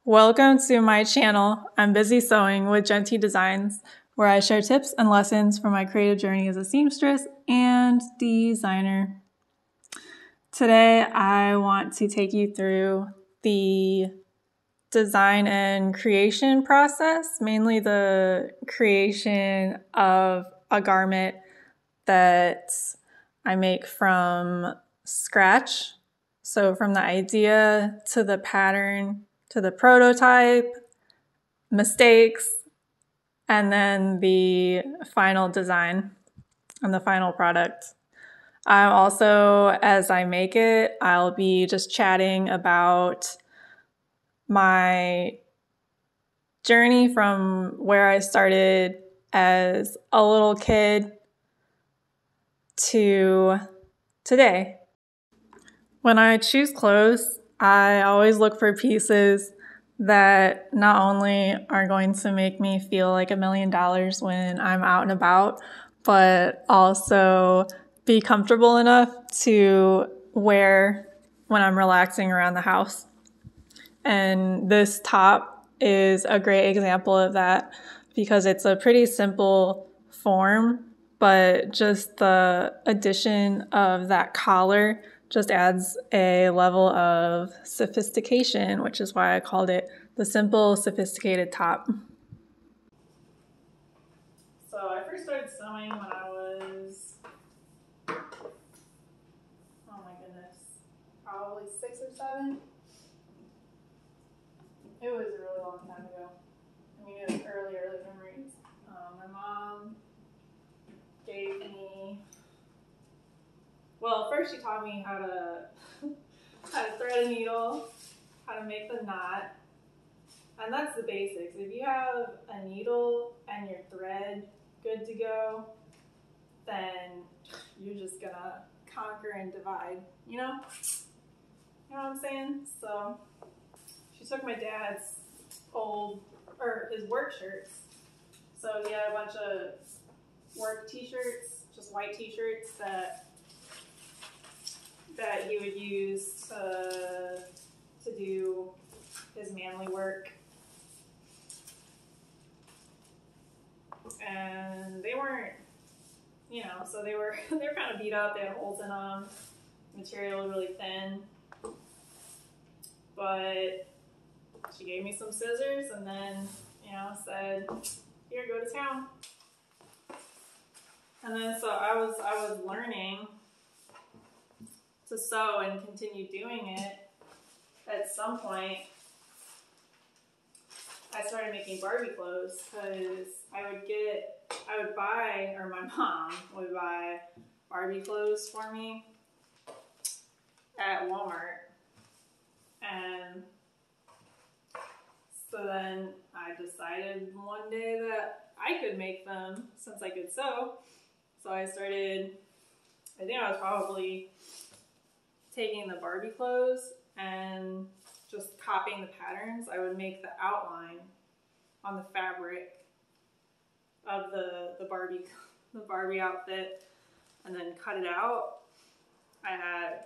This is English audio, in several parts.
Welcome to my channel. I'm busy sewing with Genty Designs, where I share tips and lessons from my creative journey as a seamstress and designer. Today, I want to take you through the design and creation process, mainly the creation of a garment that I make from scratch. So from the idea to the pattern to the prototype, mistakes, and then the final design and the final product. I'm also, as I make it, I'll be just chatting about my journey from where I started as a little kid to today. When I choose clothes, I always look for pieces that not only are going to make me feel like $1 million when I'm out and about, but also be comfortable enough to wear when I'm relaxing around the house. And this top is a great example of that because it's a pretty simple form, but just the addition of that collar just adds a level of sophistication, which is why I called it the simple, sophisticated top. So I first started sewing when I was, oh my goodness, probably 6 or 7. It was a really long time ago. I mean, it was early memories. My mom gave me, well, first she taught me how to thread a needle, how to make the knot, and that's the basics. If you have a needle and your thread good to go, then you're just gonna conquer and divide, you know? You know what I'm saying? So she took my dad's his work shirts. So he had a bunch of work t-shirts, just white t-shirts that he would use to do his manly work. And they weren't, so they were kind of beat up. They had holes in them. Material was really thin. But she gave me some scissors and then, said, "Here, go to town." And then so I was learning to sew and continue doing it. At some point, I started making Barbie clothes because my mom would buy Barbie clothes for me at Walmart. And so then I decided one day that I could make them since I could sew. So I started, I think I was probably taking the Barbie clothes and just copying the patterns. I would make the outline on the fabric of the Barbie outfit and then cut it out. I had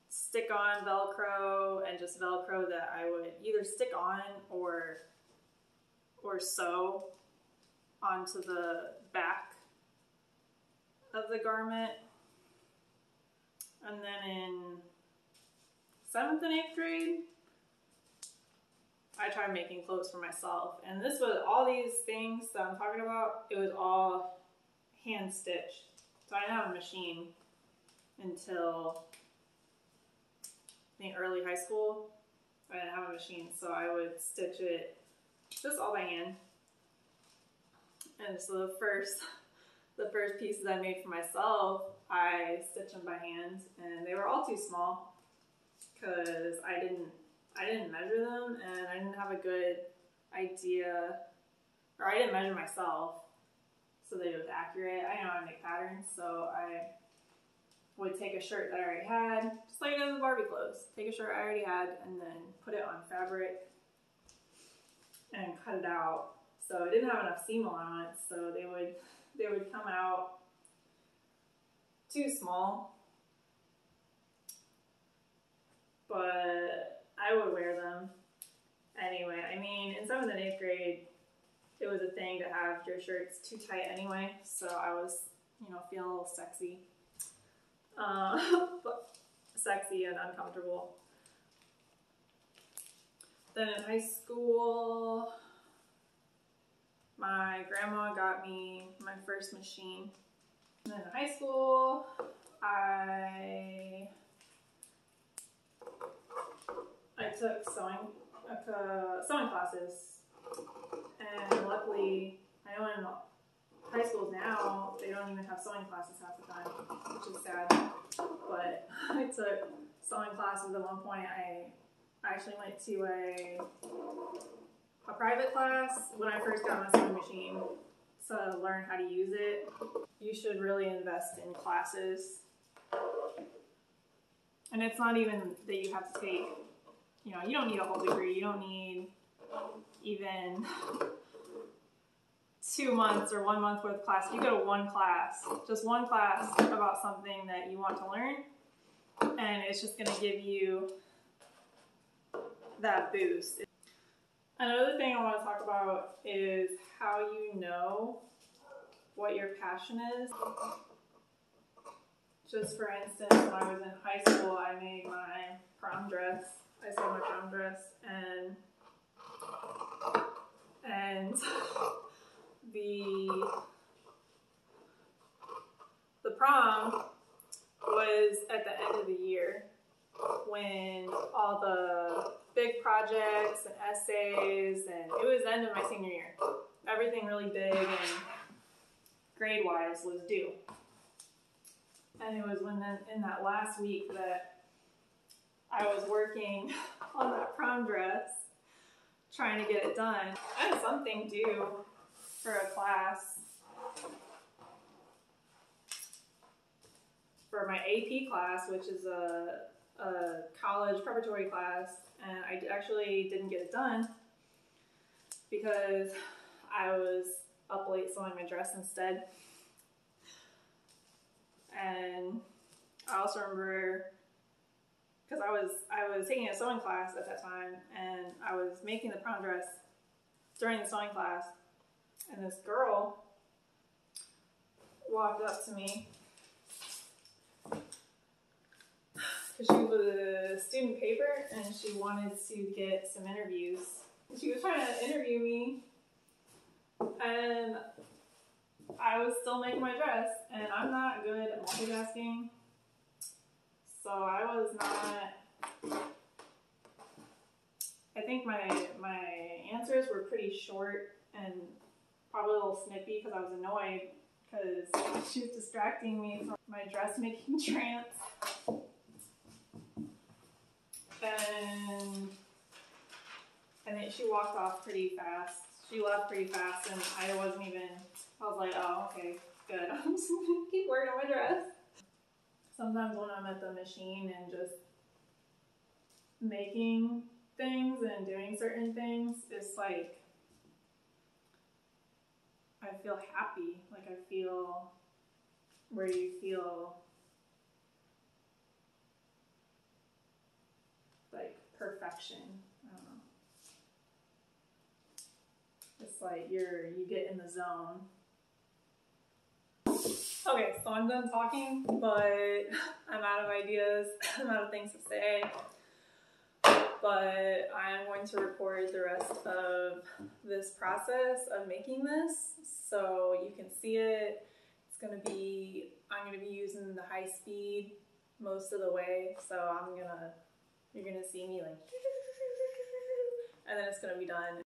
stick-on Velcro and just Velcro that I would either stick on or sew onto the back of the garment. And then in 7th and 8th grade, I tried making clothes for myself. And this was all these things that I'm talking about, it was all hand stitched. So I didn't have a machine until I think early high school. I didn't have a machine, so I would stitch it just all by hand. And so the first pieces I made for myself, I stitched them by hand, and they were all too small because I didn't measure them, and I didn't have a good idea, or I didn't measure myself so that it was accurate. I didn't know how to make patterns, so I would take a shirt that I already had, just like I did with Barbie clothes. Take a shirt I already had and then put it on fabric and cut it out. So it didn't have enough seam allowance, so they would come out too small. But I would wear them Anyway, I mean, in 7th and 8th grade, it was a thing to have your shirts too tight anyway, so I was, you know, feeling a little sexy. But sexy and uncomfortable. Then in high school, my grandma got me my first machine. And then in high school, I took sewing classes, and luckily, I know in high schools now, they don't even have sewing classes half the time, which is sad, but I took sewing classes at one point. I actually went to a private class when I first got my sewing machine to learn how to use it. You should really invest in classes. And it's not even that you have to take, you know, you don't need a whole degree. You don't need even 2 months or 1 month worth of class. You go to one class, just one class about something that you want to learn, and it's just gonna give you that boost. Another thing I want to talk about is how you know what your passion is. Just for instance, when I was in high school, I made my prom dress. I sewed my prom dress, and the prom was at the end of the year when all the big projects and essays, and it was the end of my senior year. Everything really big and grade-wise was due. And it was in that last week that I was working on that prom dress, trying to get it done. I had something due for a class, for my AP class, which is a college preparatory class, and I actually didn't get it done because I was up late sewing my dress instead. And I also remember, because I was taking a sewing class at that time, and I was making the prom dress during the sewing class, and this girl walked up to me because she was a student paper and she wanted to get some interviews. She was trying to interview me, and I was still making my dress, and I'm not good at multitasking, so I was not. I think my answers were pretty short and probably a little snippy because I was annoyed because she was distracting me from my dressmaking trance. And then she walked off pretty fast. She left pretty fast, and I was like, oh, okay, good. I'm just gonna keep working on my dress. Sometimes when I'm at the machine and just making things and doing certain things, it's like, I feel happy. Like I feel where you feel like perfection. I don't know. It's like you get in the zone. Okay, so I'm done talking, but I'm out of ideas. I'm out of things to say. But I'm going to record the rest of this process of making this so you can see it. I'm going to be using the high speed most of the way, so you're gonna see me like, and then it's gonna be done.